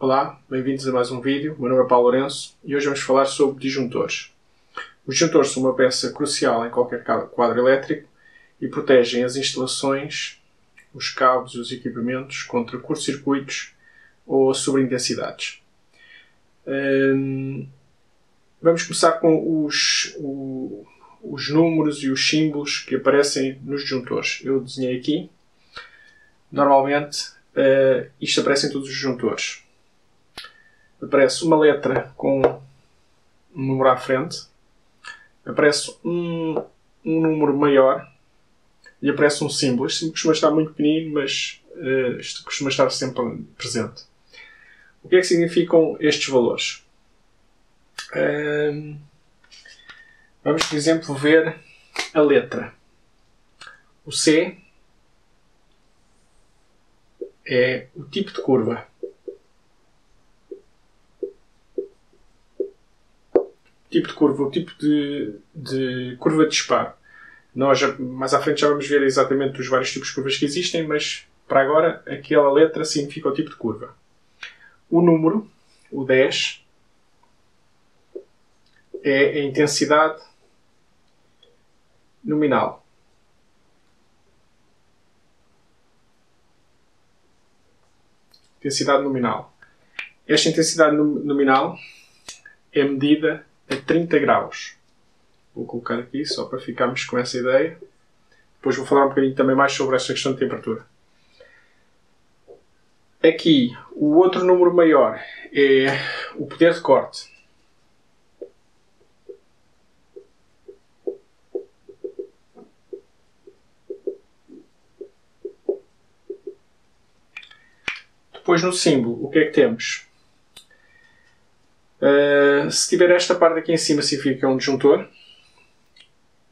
Olá, bem-vindos a mais um vídeo. Meu nome é Paulo Lourenço e hoje vamos falar sobre disjuntores. Os disjuntores são uma peça crucial em qualquer quadro elétrico e protegem as instalações, os cabos e os equipamentos contra curtos-circuitos ou sobreintensidades. Vamos começar com os números e os símbolos que aparecem nos disjuntores. Eu desenhei aqui. Normalmente isto aparece em todos os disjuntores. Aparece uma letra com um número à frente, aparece um número maior e aparece um símbolo. Este símbolo costuma estar muito pequenino, mas isto costuma estar sempre presente. O que é que significam estes valores? Vamos, por exemplo, ver a letra. O C é o tipo de curva. O tipo de curva de disparo. Nós, mais à frente, já vamos ver exatamente os vários tipos de curvas que existem, mas para agora, aquela letra significa o tipo de curva. O número, o 10, é a intensidade nominal. Intensidade nominal. Esta intensidade nominal é medida a 30 graus. Vou colocar aqui só para ficarmos com essa ideia. Depois vou falar um bocadinho também mais sobre esta questão de temperatura. Aqui, o outro número maior é o poder de corte. Depois no símbolo, o que é que temos? Se tiver esta parte aqui em cima, significa um disjuntor.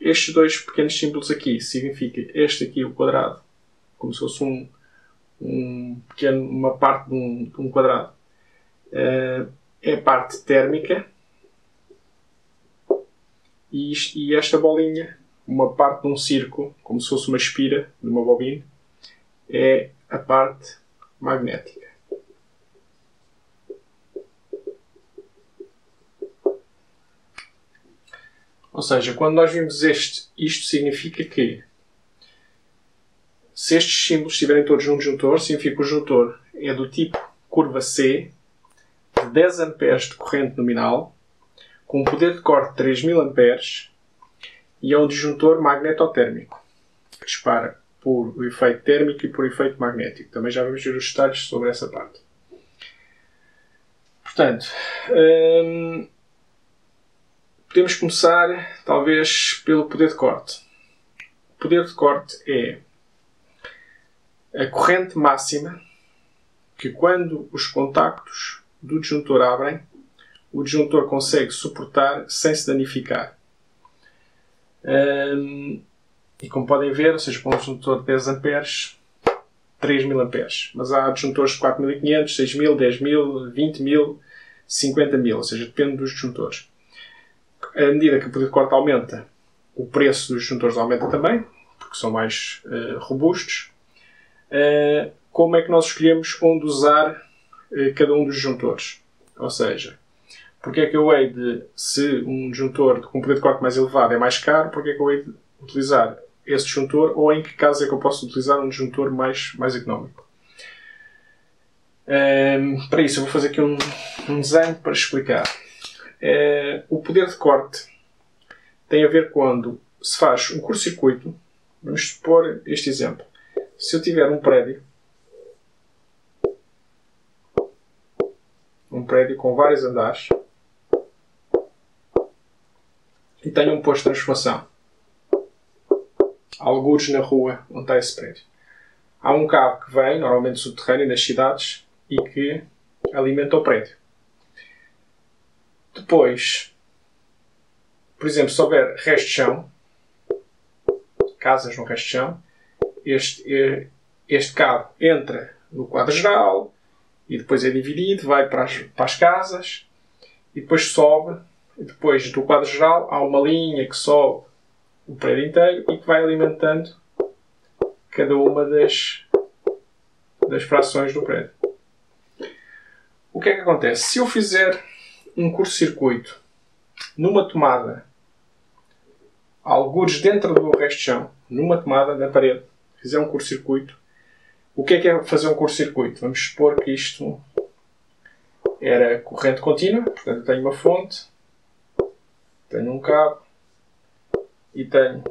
Estes dois pequenos símbolos aqui, significa este aqui, o quadrado, como se fosse uma parte de um quadrado. É a parte térmica. E esta bolinha, uma parte de um círculo, como se fosse uma espira de uma bobina, é a parte magnética. Ou seja, quando nós vimos isto significa que se estes símbolos estiverem todos num disjuntor, significa que o disjuntor é do tipo curva C, de 10 A de corrente nominal, com um poder de corte de 3000 A e é um disjuntor magnetotérmico, que dispara por efeito térmico e por efeito magnético. Também já vamos ver os detalhes sobre essa parte. Portanto, podemos começar, talvez, pelo poder de corte. O poder de corte é a corrente máxima que, quando os contactos do disjuntor abrem, o disjuntor consegue suportar sem se danificar. E como podem ver, ou seja, para um disjuntor de 10 A, 3000 A. Mas há disjuntores de 4500, 6000, 10000, 20000, 50000, ou seja, depende dos disjuntores. À medida que o poder de corte aumenta, o preço dos disjuntores aumenta também, porque são mais robustos. Como é que nós escolhemos onde usar cada um dos disjuntores? Ou seja, porque é que eu hei de, se um disjuntor com poder de corte mais elevado é mais caro, porque é que eu hei de utilizar esse disjuntor, ou em que caso é que eu posso utilizar um disjuntor mais económico? Para isso eu vou fazer aqui um desenho para explicar. O poder de corte tem a ver quando se faz um curto-circuito. Vamos supor este exemplo. Se eu tiver um prédio com vários andares e tenho um posto de transformação, algures na rua onde está esse prédio, há um cabo que vem, normalmente subterrâneo, nas cidades, e que alimenta o prédio. Depois, por exemplo, se houver resto de chão, casas no resto de chão, este cabo entra no quadro geral e depois é dividido, vai para as casas e depois sobe. E depois do quadro geral há uma linha que sobe o prédio inteiro e que vai alimentando cada uma das frações do prédio. O que é que acontece? Se eu fizer um curto-circuito numa tomada, algures dentro do resto de chão, numa tomada na parede, fizer um curto-circuito, o que é fazer um curto-circuito? Vamos supor que isto era corrente contínua, portanto tenho uma fonte, tenho um cabo e tenho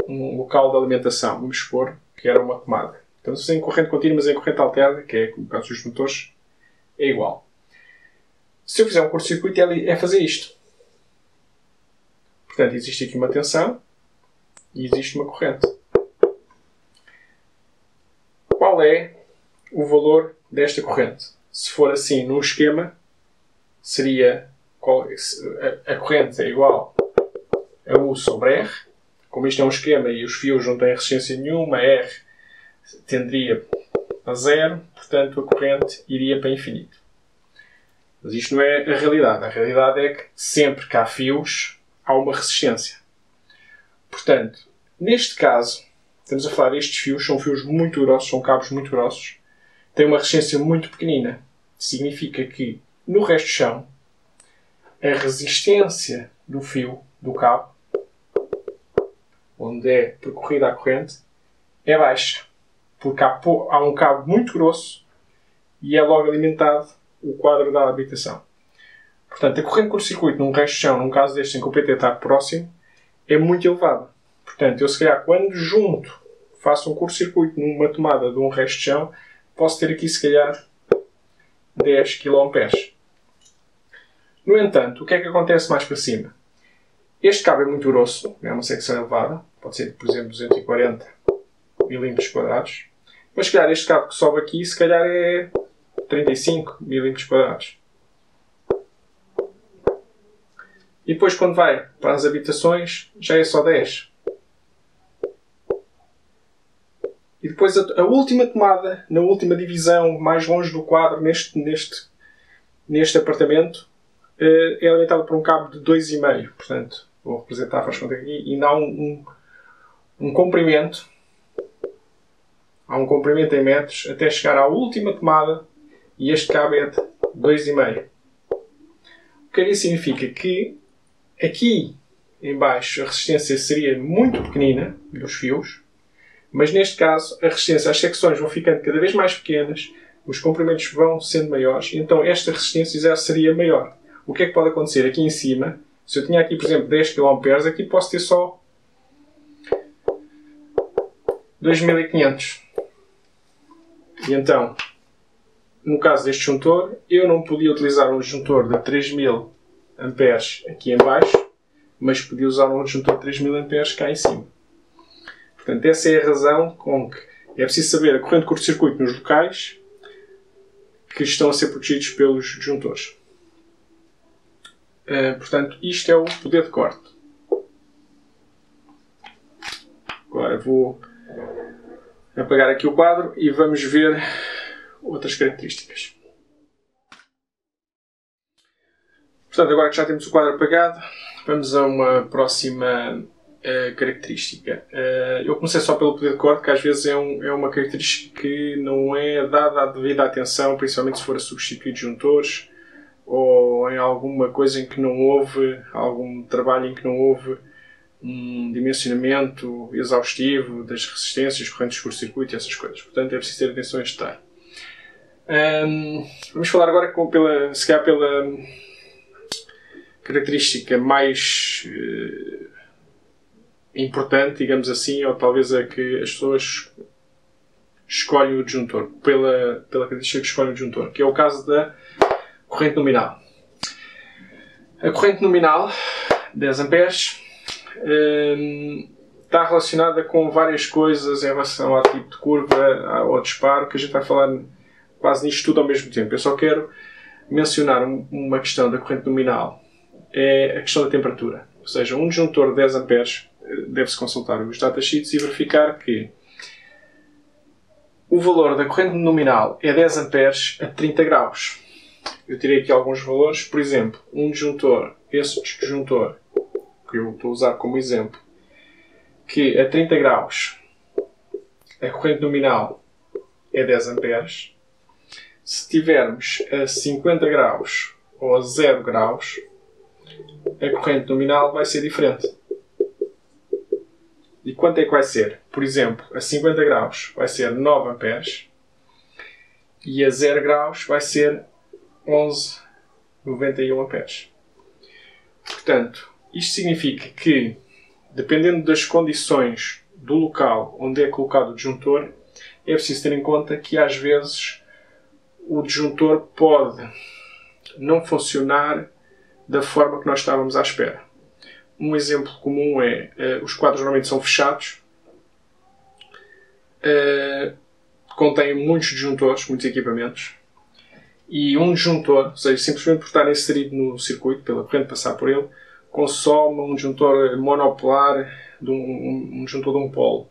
um local de alimentação. Vamos supor que era uma tomada. Então, se em corrente contínua, mas em corrente alterna, que é no caso dos motores, é igual. Se eu fizer um curto-circuito, é fazer isto. Portanto, existe aqui uma tensão e existe uma corrente. Qual é o valor desta corrente? Se for assim, num esquema, seria a corrente é igual a U sobre R. Como isto é um esquema e os fios não têm resistência nenhuma, R tenderia a zero, portanto a corrente iria para infinito. Mas isto não é a realidade. A realidade é que sempre que há fios, há uma resistência. Portanto, neste caso, estamos a falar destes fios, são fios muito grossos, são cabos muito grossos, têm uma resistência muito pequenina. Significa que, no resto do chão, a resistência do fio, do cabo, onde é percorrida a corrente, é baixa. Porque há um cabo muito grosso e é logo alimentado o quadro da habitação. Portanto, a corrente curto-circuito num resto de chão, num caso deste em que o PT está próximo, é muito elevada. Portanto, eu se calhar quando junto faço um curto-circuito numa tomada de um resto de chão, posso ter aqui se calhar 10 kA. No entanto, o que é que acontece mais para cima? Este cabo é muito grosso, é uma secção elevada, pode ser, por exemplo, 240 mm², mas se calhar este cabo que sobe aqui, se calhar é 35 mm². E depois quando vai para as habitações, já é só 10. E depois a última tomada, na última divisão, mais longe do quadro, neste apartamento, é alimentada por um cabo de 2,5. Portanto, vou representar, faz conta aqui, e dá um comprimento. Há um comprimento em metros até chegar à última tomada e este cabo é de 2,5. O que isso significa? Que aqui em baixo a resistência seria muito pequenina dos fios, mas neste caso a resistência, as secções vão ficando cada vez mais pequenas, os comprimentos vão sendo maiores, então esta resistência já seria maior. O que é que pode acontecer? Aqui em cima, se eu tinha aqui, por exemplo, 10 kA, aqui posso ter só 2500. E então, no caso deste juntor, eu não podia utilizar um juntor de 3000 amperes aqui em baixo, mas podia usar um juntor de 3000 amperes cá em cima. Portanto, essa é a razão com que é preciso saber a corrente de curto-circuito nos locais que estão a ser protegidos pelos disjuntores. Portanto, isto é o poder de corte. Agora vou apagar aqui o quadro e vamos ver outras características. Portanto, agora que já temos o quadro apagado, vamos a uma próxima característica. Eu comecei só pelo poder de corte, que às vezes é uma característica que não é dada a devida atenção, principalmente se for a substituir disjuntores ou em alguma coisa em que não houve, algum trabalho em que não houve um dimensionamento exaustivo das resistências, correntes de curto-circuito e essas coisas. Portanto, é preciso ter atenção a este detalhe. Vamos falar agora se calhar pela característica mais importante, digamos assim, ou talvez a que as pessoas escolhem o disjuntor, pela característica que escolhem o disjuntor, que é o caso da corrente nominal. A corrente nominal, 10 amperes, está relacionada com várias coisas em relação ao tipo de curva, ao disparo, que a gente vai falar quase nisto tudo ao mesmo tempo. Eu só quero mencionar uma questão da corrente nominal, é a questão da temperatura. Ou seja, um disjuntor de 10 amperes deve-se consultar os datasheets e verificar que o valor da corrente nominal é 10 amperes a 30 graus. Eu tirei aqui alguns valores, por exemplo, um disjuntor, esse disjuntor que eu estou a usar como exemplo, que a 30 graus a corrente nominal é 10 amperes. Se tivermos a 50 graus ou a 0 graus, a corrente nominal vai ser diferente. E quanto é que vai ser? Por exemplo, a 50 graus vai ser 9 amperes e a 0 graus vai ser 11,91 amperes. Portanto, isto significa que, dependendo das condições do local onde é colocado o disjuntor, é preciso ter em conta que às vezes o disjuntor pode não funcionar da forma que nós estávamos à espera. Um exemplo comum é os quadros normalmente são fechados, contêm muitos disjuntores, muitos equipamentos, e um disjuntor, ou seja, simplesmente por estar inserido no circuito, pela corrente passar por ele, consome um disjuntor monopolar, um disjuntor de um polo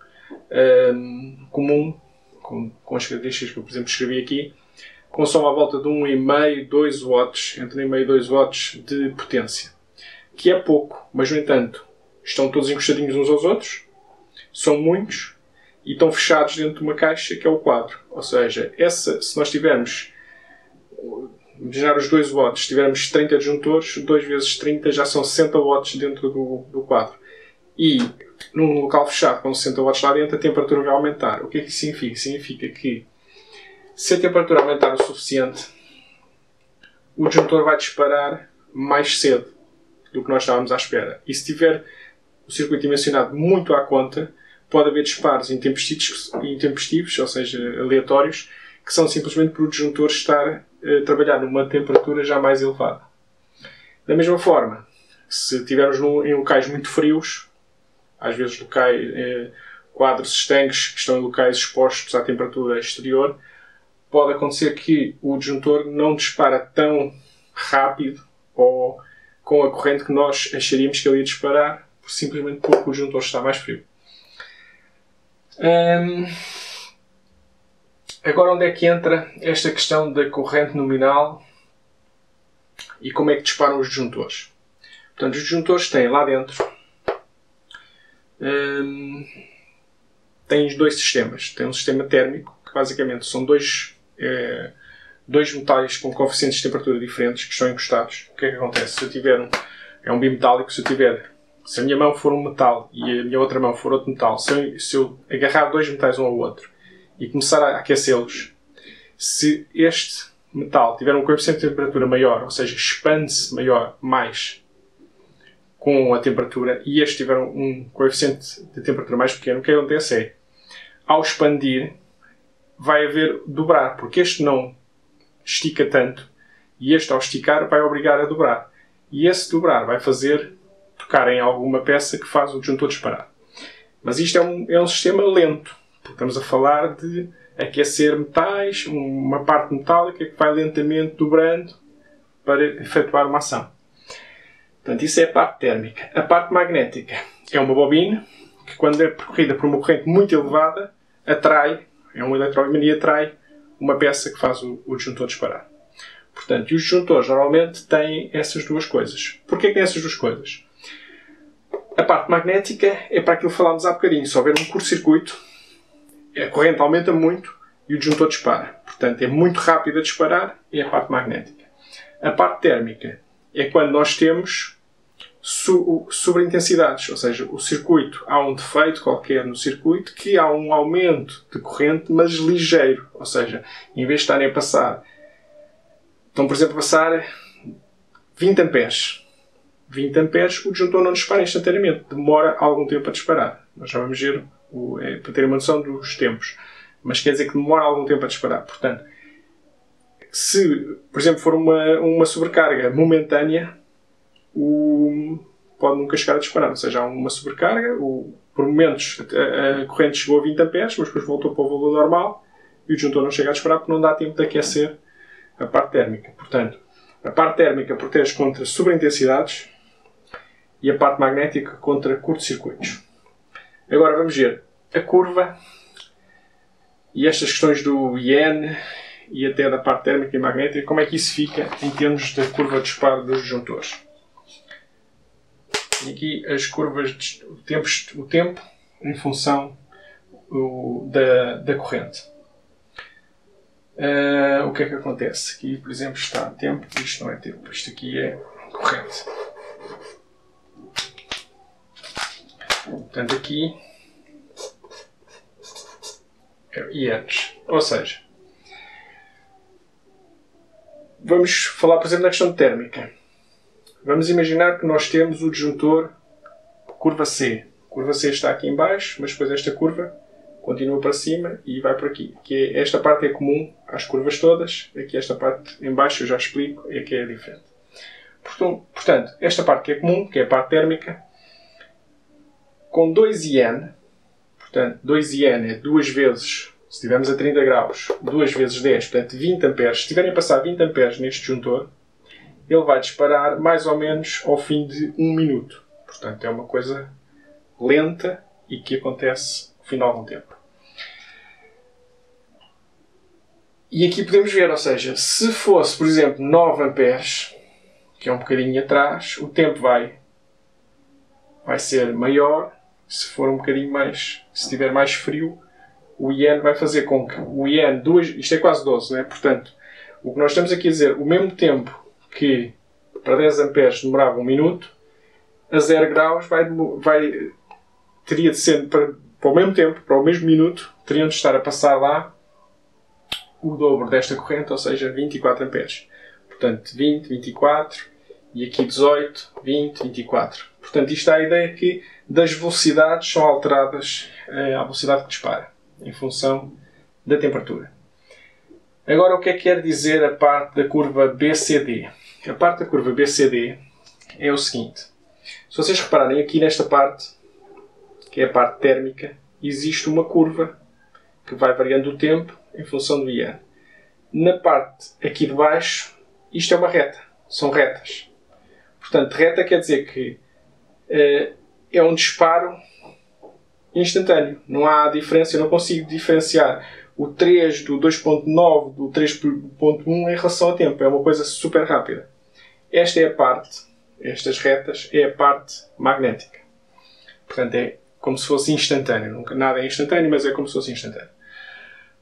comum, com as características que eu, por exemplo, escrevi aqui, consome à volta de 1,5, 2 watts, entre 1,5 e 2 watts de potência. Que é pouco, mas no entanto, estão todos encostadinhos uns aos outros, são muitos, e estão fechados dentro de uma caixa que é o quadro. Ou seja, se nós tivermos, imaginar os 2 watts, se tivermos 30 disjuntores, 2 vezes 30 já são 60 watts dentro do quadro. E num local fechado com 60 watts lá dentro, a temperatura vai aumentar. O que é que isso significa? Significa que se a temperatura aumentar o suficiente, o disjuntor vai disparar mais cedo do que nós estávamos à espera. E se tiver o circuito dimensionado muito à conta, pode haver disparos intempestivos, ou seja, aleatórios, que são simplesmente por o disjuntor estar a trabalhar numa temperatura já mais elevada. Da mesma forma, se estivermos em locais muito frios, às vezes quadros estanques que estão em locais expostos à temperatura exterior, pode acontecer que o disjuntor não dispara tão rápido ou com a corrente que nós acharíamos que ele ia disparar, simplesmente porque o disjuntor está mais frio. Agora, onde é que entra esta questão da corrente nominal e como é que disparam os disjuntores? Portanto, os disjuntores têm lá dentro têm dois sistemas. Tem um sistema térmico, que basicamente são dois metais com coeficientes de temperatura diferentes que estão encostados. O que é que acontece? Se eu tiver é um bimetálico, se a minha mão for um metal e a minha outra mão for outro metal, se eu agarrar dois metais um ao outro e começar a aquecê-los, se este metal tiver um coeficiente de temperatura maior, ou seja, expande-se mais com a temperatura, e este tiver um coeficiente de temperatura mais pequeno, o que acontece é, ao expandir, vai haver dobrar, porque este não estica tanto, e este, ao esticar, vai obrigar a dobrar. E esse dobrar vai fazer tocar em alguma peça que faz o disjuntor disparar. Mas isto é um sistema lento. Estamos a falar de aquecer metais, uma parte metálica que vai lentamente dobrando para efetuar uma ação. Portanto, isso é a parte térmica. A parte magnética é uma bobina que, quando é percorrida por uma corrente muito elevada, atrai, é um eletroimã e atrai uma peça que faz o disjuntor disparar. Portanto, e os disjuntores normalmente têm essas duas coisas. Porquê que têm essas duas coisas? A parte magnética é para aquilo que falámos há bocadinho. Se houver um curto-circuito, a corrente aumenta muito e o disjuntor dispara. Portanto, é muito rápido a disparar, é a parte magnética. A parte térmica é quando nós temos sobreintensidades, ou seja, o circuito, há um defeito qualquer no circuito, que há um aumento de corrente, mas ligeiro. Ou seja, em vez de estarem a passar, estão, por exemplo, a passar 20 amperes. 20 amperes, o disjuntor não dispara instantaneamente, demora algum tempo a disparar. Nós já vamos ver, para ter uma noção dos tempos. Mas quer dizer que demora algum tempo a disparar. Portanto, se, por exemplo, for uma sobrecarga momentânea, pode nunca chegar a disparar. Ou seja, há uma sobrecarga, por momentos a corrente chegou a 20 amperes, mas depois voltou para o valor normal e o disjuntor não chega a disparar porque não dá tempo de aquecer a parte térmica. Portanto, a parte térmica protege contra sobreintensidades e a parte magnética contra curtos-circuitos. Agora vamos ver a curva e estas questões do IN e até da parte térmica e magnética, como é que isso fica em termos da curva de disparo dos disjuntores. E aqui as curvas de o tempo em função da corrente. O que é que acontece? Aqui, por exemplo, está tempo, isto não é tempo, isto aqui é corrente. Portanto, aqui é ienes. Ou seja, vamos falar, por exemplo, na questão térmica. Vamos imaginar que nós temos o disjuntor curva C. A curva C está aqui em baixo, mas depois esta curva continua para cima e vai por aqui. Esta parte é comum às curvas todas. Aqui esta parte em baixo eu já explico, é que é diferente. Portanto, esta parte que é comum, que é a parte térmica, com 2 IN, portanto, 2 IN é 2 vezes, se estivermos a 30 graus, 2 vezes 10, portanto 20 amperes. Se estiverem a passar 20 amperes neste disjuntor, ele vai disparar mais ou menos ao fim de 1 minuto. Portanto, é uma coisa lenta e que acontece ao fim de algum tempo. E aqui podemos ver, ou seja, se fosse, por exemplo, 9 amperes, que é um bocadinho atrás, o tempo vai ser maior. Se for um bocadinho mais, se estiver mais frio, o IN vai fazer com que o IN, isto é quase 12, não é? Portanto, o que nós estamos aqui a dizer, o mesmo tempo que para 10 amperes demorava 1 minuto, a 0 graus teria de ser para o mesmo tempo, para o mesmo minuto, teriam de estar a passar lá o dobro desta corrente, ou seja, 24 amperes. Portanto, 20, 24, e aqui 18, 20, 24. Portanto, isto dá a ideia que das velocidades são alteradas à velocidade que dispara, em função da temperatura. Agora, o que é que quer dizer a parte da curva BCD? A parte da curva BCD é o seguinte. Se vocês repararem aqui nesta parte, que é a parte térmica, existe uma curva que vai variando o tempo em função do IN. Na parte aqui de baixo, isto é uma reta. São retas. Portanto, reta quer dizer que é um disparo instantâneo. Não há diferença. Eu não consigo diferenciar o 3 do 2.9 do 3.1 em relação ao tempo. É uma coisa super rápida. Esta é a parte, estas retas, é a parte magnética. Portanto, é como se fosse instantâneo. Nunca, nada é instantâneo, mas é como se fosse instantâneo.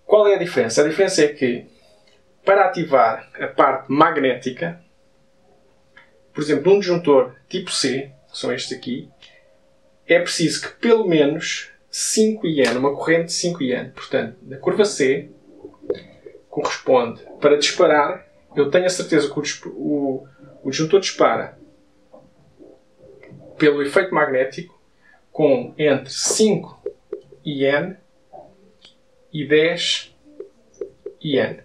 Qual é a diferença? A diferença é que, para ativar a parte magnética, por exemplo, num disjuntor tipo C, que são estes aqui, é preciso que pelo menos 5 IN, uma corrente de 5 IN. Portanto, na curva C, corresponde, para disparar, eu tenho a certeza que o disjuntor dispara pelo efeito magnético com entre 5 IN e 10 IN.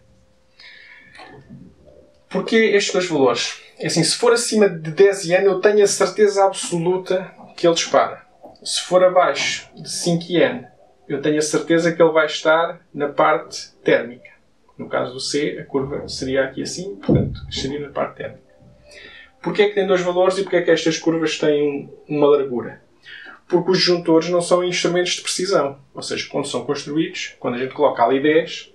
Porquê estes dois valores? É assim, se for acima de 10 IN, eu tenho a certeza absoluta que ele dispara. Se for abaixo de 5 IN, eu tenho a certeza que ele vai estar na parte térmica. No caso do C, a curva seria aqui assim, portanto, estaria na parte térmica. Porquê é que tem dois valores e porquê é que estas curvas têm uma largura? Porque os disjuntores não são instrumentos de precisão. Ou seja, quando são construídos, quando a gente coloca ali 10,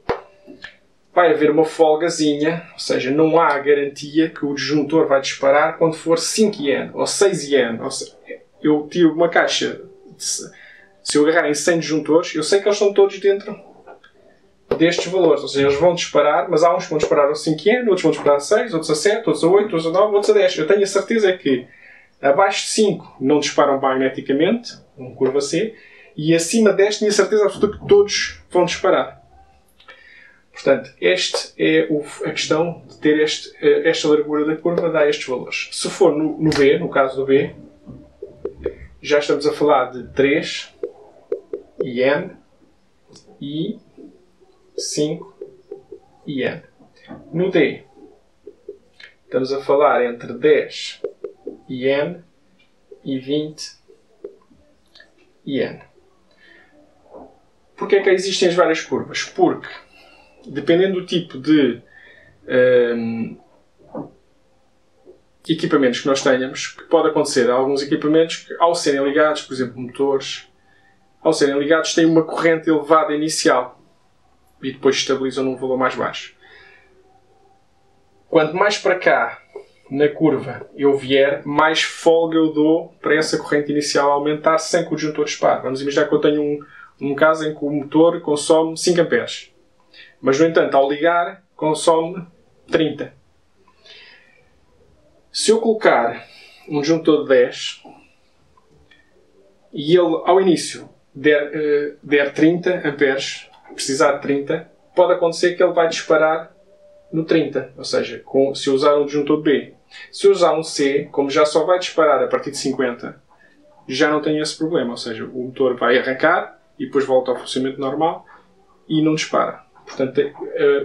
vai haver uma folgazinha, ou seja, não há garantia que o disjuntor vai disparar quando for 5 IN ou 6 IN. Ou seja, eu tiro uma caixa, se eu agarrar em 100 disjuntores, eu sei que eles estão todos dentro destes valores. Ou seja, eles vão disparar, mas há uns que vão disparar a 5 IN, outros vão disparar a 6, outros a 7, outros a 8, outros a 9, outros a 10. Eu tenho a certeza que abaixo de 5 não disparam magneticamente, uma curva C, e acima de 10 tenho a certeza absoluta que todos vão disparar. Portanto, esta é a questão de ter esta largura da curva, dá estes valores. Se for no B, no caso do B, já estamos a falar de 3 IN e 5 IN. No D, estamos a falar entre 10 IN e 20 IN. Porquê é que existem as várias curvas? Porque, dependendo do tipo de equipamentos que nós tenhamos, que pode acontecer alguns equipamentos que, ao serem ligados, por exemplo, motores, ao serem ligados, têm uma corrente elevada inicial e depois estabilizam num valor mais baixo. Quanto mais para cá na curva eu vier, mais folga eu dou para essa corrente inicial aumentar sem que o disjuntor dispare. Vamos imaginar que eu tenho um caso em que o motor consome 5 amperes. Mas, no entanto, ao ligar, consome 30. Se eu colocar um disjuntor de 10 e ele, ao início, der 30 amperes, precisar de 30, pode acontecer que ele vai disparar no 30. Ou seja, se eu usar um disjuntor B. Se eu usar um C, como já só vai disparar a partir de 50, já não tenho esse problema. Ou seja, o motor vai arrancar e depois volta ao funcionamento normal e não dispara. Portanto,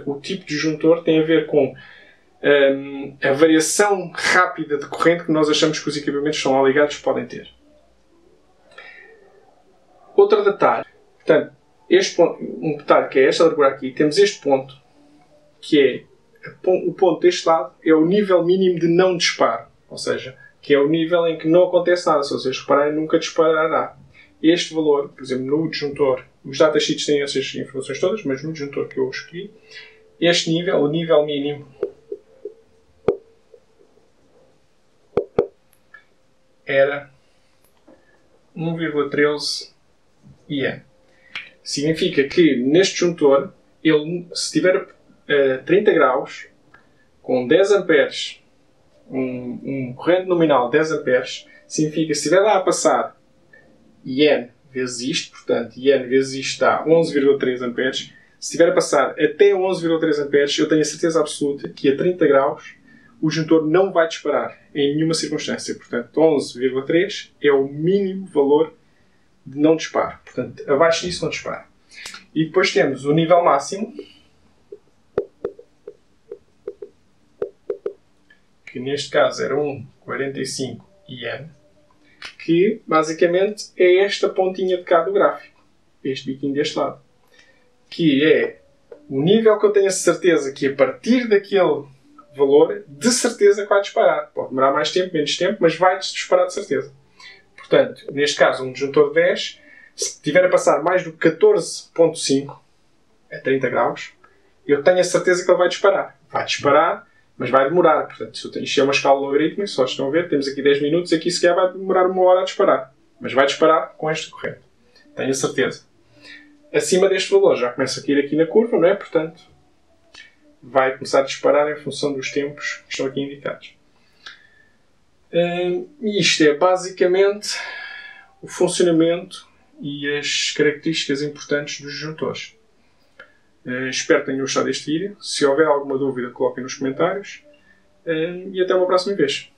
o tipo de disjuntor tem a ver com a variação rápida de corrente que nós achamos que os equipamentos que estão ligados podem ter. Outro detalhe. Portanto, um detalhe que é esta largura aqui. Temos este ponto, que é o ponto deste lado, é o nível mínimo de não disparo. Ou seja, que é o nível em que não acontece nada. Se vocês repararem, nunca disparará. Este valor, por exemplo, no disjuntor, os datasheets têm essas informações todas, mas no disjuntor que eu escolhi, este nível, o nível mínimo, era 1,13 IN. Significa que neste disjuntor, ele, se tiver 30 graus, com 10 amperes, um corrente nominal de 10 amperes, significa que se estiver lá a passar IN vezes isto, portanto, IN vezes isto dá 11,3 amperes. Se estiver a passar até 11,3 amperes, eu tenho a certeza absoluta que a 30 graus o disjuntor não vai disparar em nenhuma circunstância. Portanto, 11,3 é o mínimo valor de não disparo. Portanto, abaixo disso não dispara. E depois temos o nível máximo, que neste caso era 1,45 IN, que basicamente é esta pontinha de cá do gráfico, este biquinho deste lado, que é o nível que eu tenho a certeza que a partir daquele valor, de certeza que vai disparar. Pode demorar mais tempo, menos tempo, mas vai disparar de certeza. Portanto, neste caso, um disjuntor de 10, se estiver a passar mais do que 14,5 a 30 graus, eu tenho a certeza que ele vai disparar. Vai disparar, mas vai demorar. Portanto, isto é uma escala logarítmica, só estão a ver, temos aqui 10 minutos, aqui sequer vai demorar 1 hora a disparar. Mas vai disparar com esta corrente. Tenho a certeza. Acima deste valor já começa a cair aqui na curva, não é? Portanto, vai começar a disparar em função dos tempos que estão aqui indicados. E isto é basicamente o funcionamento e as características importantes dos disjuntores. Espero que tenham gostado deste vídeo. Se houver alguma dúvida, coloquem nos comentários. E até uma próxima vez.